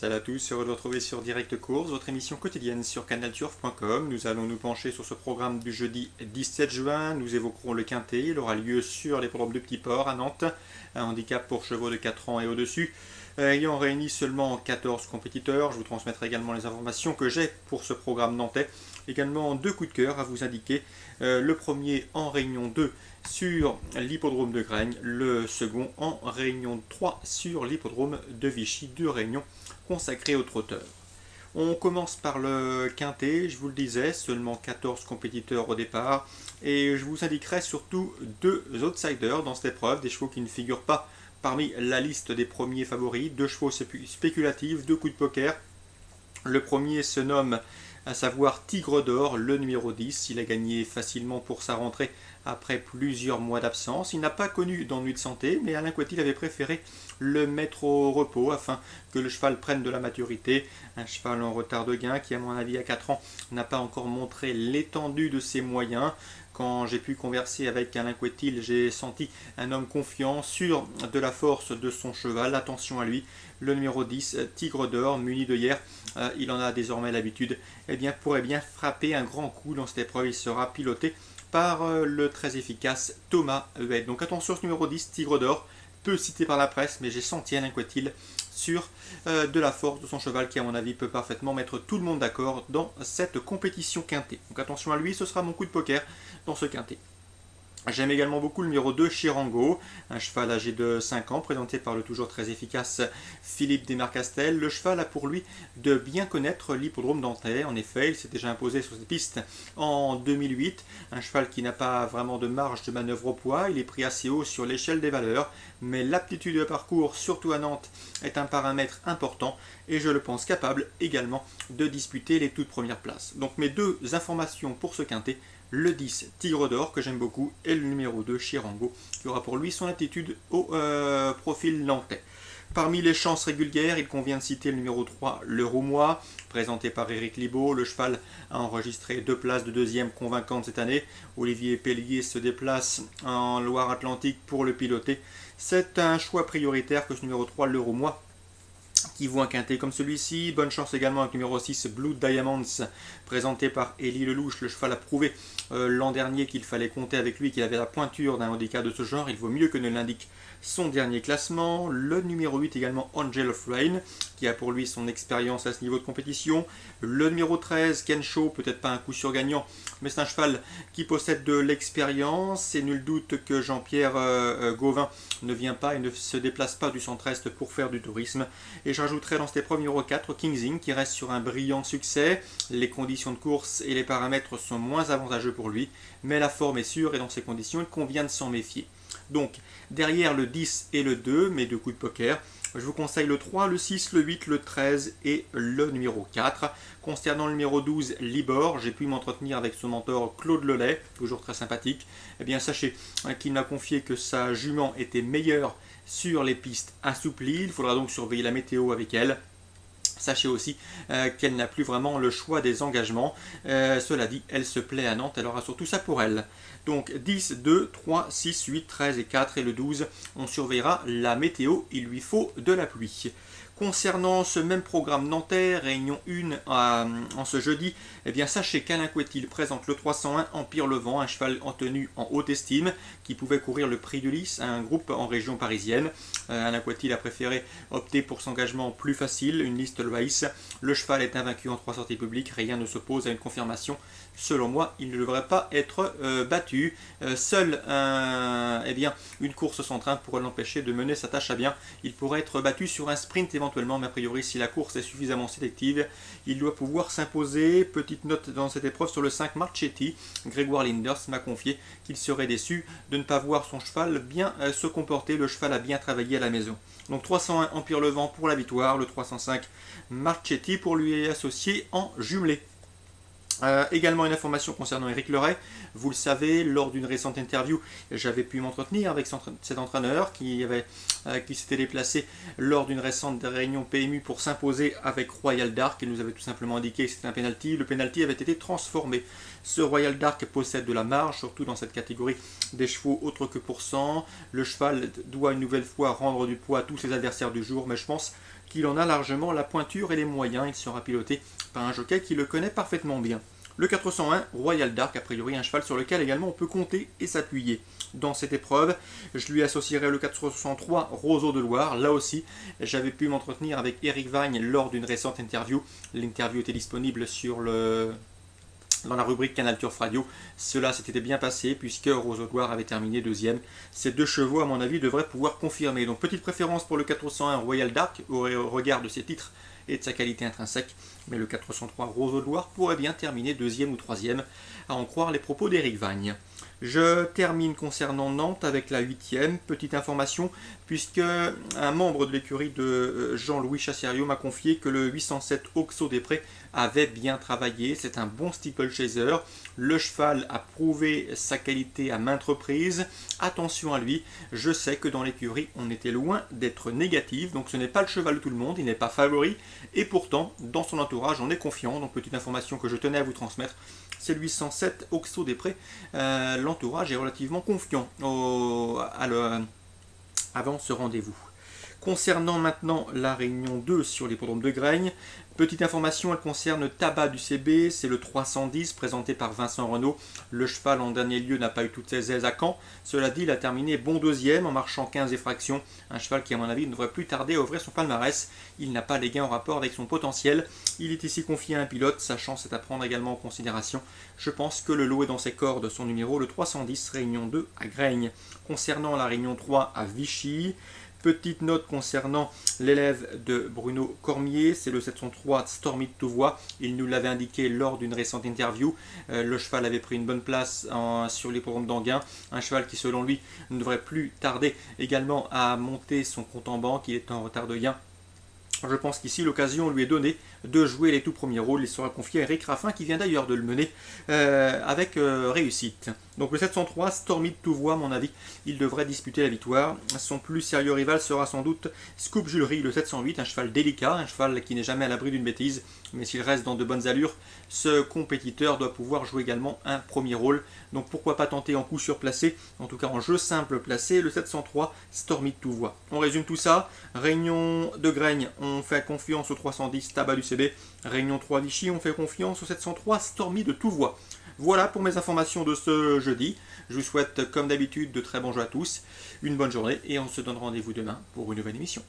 Salut à tous, heureux de vous retrouver sur Direct Course, votre émission quotidienne sur canalturf.com. Nous allons nous pencher sur ce programme du jeudi 17 juin. Nous évoquerons le quintet. Il aura lieu sur l'hippodrome de Petit Port à Nantes. Un handicap pour chevaux de 4 ans et au-dessus. Ayant réuni seulement 14 compétiteurs, je vous transmettrai également les informations que j'ai pour ce programme nantais. Également deux coups de cœur à vous indiquer. Le premier en réunion 2 sur l'hippodrome de Graigne, le second en réunion 3 sur l'hippodrome de Vichy, deux réunions consacrées aux trotteurs. On commence par le quintet, je vous le disais, seulement 14 compétiteurs au départ, et je vous indiquerai surtout deux outsiders dans cette épreuve, des chevaux qui ne figurent pas parmi la liste des premiers favoris, deux chevaux spéculatifs, deux coups de poker. Le premier se nomme à savoir Tigre d'Or, le numéro 10. Il a gagné facilement pour sa rentrée après plusieurs mois d'absence. Il n'a pas connu d'ennui de santé, mais Alain Coutil avait préféré le mettre au repos afin que le cheval prenne de la maturité. Un cheval en retard de gain qui, à mon avis, à 4 ans, n'a pas encore montré l'étendue de ses moyens. Quand j'ai pu converser avec Alain Coutil, j'ai senti un homme confiant, sûr de la force de son cheval. Attention à lui, le numéro 10, Tigre d'Or, muni de hier, il en a désormais l'habitude, pourrait bien frapper un grand coup dans cette épreuve. Il sera piloté par le très efficace Thomas Huet. Donc attention, ce numéro 10, Tigre d'Or, peu cité par la presse, mais j'ai senti Alain Coutil sur de la force de son cheval qui, à mon avis, peut parfaitement mettre tout le monde d'accord dans cette compétition quintée. Donc attention à lui, ce sera mon coup de poker dans ce quintet. J'aime également beaucoup le numéro 2, Chirango, un cheval âgé de 5 ans, présenté par le toujours très efficace Philippe Desmarcastel. Le cheval a pour lui de bien connaître l'hippodrome nantais. En effet, il s'est déjà imposé sur cette piste en 2008. Un cheval qui n'a pas vraiment de marge de manœuvre au poids. Il est pris assez haut sur l'échelle des valeurs, mais l'aptitude de parcours, surtout à Nantes, est un paramètre important et je le pense capable également de disputer les toutes premières places. Donc mes deux informations pour ce quintet: le 10, Tigre d'Or, que j'aime beaucoup, et le numéro 2, Chirango, qui aura pour lui son aptitude au profil nantais. Parmi les chances régulières, il convient de citer le numéro 3, le Roumois, présenté par Éric Libaud. Le cheval a enregistré 2 places de deuxième convaincantes cette année. Olivier Pellier se déplace en Loire-Atlantique pour le piloter. C'est un choix prioritaire que ce numéro 3, le Roumois, qui vaut un quintet comme celui-ci. Bonne chance également avec le numéro 6, Blue Diamonds, présenté par Élie Lelouch. Le cheval a prouvé l'an dernier qu'il fallait compter avec lui, qu'il avait la pointure d'un handicap de ce genre. Il vaut mieux que ne l'indique son dernier classement. Le numéro 8 également, Angel of Rain, qui a pour lui son expérience à ce niveau de compétition. Le numéro 13, Kensho, peut-être pas un coup sûr gagnant, mais c'est un cheval qui possède de l'expérience. C'est nul doute que Jean-Pierre Gauvin ne vient pas et ne se déplace pas du centre-est pour faire du tourisme. Et je rajouterai dans cette épreuve numéro 4, Kingzing, qui reste sur un brillant succès. Les conditions de course et les paramètres sont moins avantageux pour lui, mais la forme est sûre et dans ces conditions, il convient de s'en méfier. Donc, derrière le 10 et le 2, mes deux coups de poker, je vous conseille le 3, le 6, le 8, le 13 et le numéro 4. Concernant le numéro 12, Libor, j'ai pu m'entretenir avec son mentor Claude Lelay, toujours très sympathique. Eh bien, sachez qu'il m'a confié que sa jument était meilleure sur les pistes assouplies. Il faudra donc surveiller la météo avec elle. Sachez aussi qu'elle n'a plus vraiment le choix des engagements. Cela dit, elle se plaît à Nantes, elle aura surtout ça pour elle. Donc 10, 2, 3, 6, 8, 13 et 4 et le 12, on surveillera la météo, il lui faut de la pluie. Concernant ce même programme nantais, réunion 1 en ce jeudi, eh bien sachez qu'Alain Coutil présente le 301 Empire le Vent, un cheval en tenue en haute estime, qui pouvait courir le prix du Lys à un groupe en région parisienne. Alain Coutil a préféré opter pour son engagement plus facile, une liste Loïs. Le cheval est invaincu en 3 sorties publiques, rien ne s'oppose à une confirmation. Selon moi, il ne devrait pas être battu. Seule une course sans train pourrait l'empêcher de mener sa tâche à bien. Il pourrait être battu sur un sprint éventuellement, mais a priori, si la course est suffisamment sélective, il doit pouvoir s'imposer. Petite note dans cette épreuve sur le 5, Marchetti. Grégoire Linders m'a confié qu'il serait déçu de ne pas voir son cheval bien se comporter. Le cheval a bien travaillé à la maison. Donc 301 Empire le Vent pour la victoire, le 305 Marchetti pour lui associer en jumelé. Également une information concernant Éric Leray. Vous le savez, lors d'une récente interview, j'avais pu m'entretenir avec cet entraîneur qui avait qui s'était déplacé lors d'une récente réunion PMU pour s'imposer avec Royal Dark. Il nous avait tout simplement indiqué que c'était un penalty. Le penalty avait été transformé. Ce Royal Dark possède de la marge, surtout dans cette catégorie des chevaux autres que pour 100. Le cheval doit une nouvelle fois rendre du poids à tous ses adversaires du jour, mais je pense qu'il en a largement la pointure et les moyens. Il sera piloté par un jockey qui le connaît parfaitement bien. Le 401, Royal Dark, a priori un cheval sur lequel également on peut compter et s'appuyer. Dans cette épreuve, je lui associerai le 463, Roseau de Loire. Là aussi, j'avais pu m'entretenir avec Eric Vagne lors d'une récente interview. L'interview était disponible dans la rubrique Canal Turf Radio. Cela s'était bien passé puisque Roseau de Loire avait terminé deuxième. Ces deux chevaux, à mon avis, devraient pouvoir confirmer. Donc petite préférence pour le 401 Royal Dark au regard de ses titres et de sa qualité intrinsèque. Mais le 403 Roseau de Loire pourrait bien terminer deuxième ou troisième, à en croire les propos d'Éric Vagne. Je termine concernant Nantes avec la 8e. Petite information, puisque un membre de l'écurie de Jean-Louis Chasserio m'a confié que le 807 Oxo des Prés avait bien travaillé. C'est un bon steeplechaser. Le cheval a prouvé sa qualité à maintes reprises. Attention à lui, je sais que dans l'écurie, on était loin d'être négatif. Donc ce n'est pas le cheval de tout le monde, il n'est pas favori. Et pourtant, dans son entourage, on est confiant. Donc petite information que je tenais à vous transmettre. C'est le 807 Oxo des Prés. L'entourage est relativement confiant avant ce rendez-vous. Concernant maintenant la réunion 2 sur l'hippodrome de Graignes, petite information, elle concerne Tabac du CB, c'est le 310 présenté par Vincent Renaud. Le cheval en dernier lieu n'a pas eu toutes ses aises à Caen. Cela dit, il a terminé bon deuxième en marchant 15 fractions. Un cheval qui à mon avis ne devrait plus tarder à ouvrir son palmarès. Il n'a pas les gains en rapport avec son potentiel. Il est ici confié à un pilote, sa chance est à prendre également en considération. Je pense que le lot est dans ses cordes, son numéro le 310, réunion 2 à Graignes. Concernant la réunion 3 à Vichy, petite note concernant l'élève de Bruno Cormier, c'est le 703 Stormy de Touvois. Il nous l'avait indiqué lors d'une récente interview. Le cheval avait pris une bonne place sur l'hippodrome d'Anguin. Un cheval qui, selon lui, ne devrait plus tarder également à monter son compte en banque. Il est en retard de gain. Je pense qu'ici l'occasion lui est donnée de jouer les tout premiers rôles. Il sera confié à Eric Raffin qui vient d'ailleurs de le mener avec réussite. Donc le 703, Stormy de Touvois, à mon avis, il devrait disputer la victoire. Son plus sérieux rival sera sans doute Scoop Julery, le 708, un cheval délicat, un cheval qui n'est jamais à l'abri d'une bêtise. Mais s'il reste dans de bonnes allures, ce compétiteur doit pouvoir jouer également un premier rôle. Donc pourquoi pas tenter en coup surplacé, en tout cas en jeu simple placé, le 703, Stormy de Touvois. On résume tout ça. Réunion de Graignes, on fait confiance au 310 Tabac du CB. Réunion 3 Vichy, on fait confiance au 703 Stormy de Touvois. Voilà pour mes informations de ce jeudi. Je vous souhaite comme d'habitude de très bons jeux à tous, une bonne journée et on se donne rendez-vous demain pour une nouvelle émission.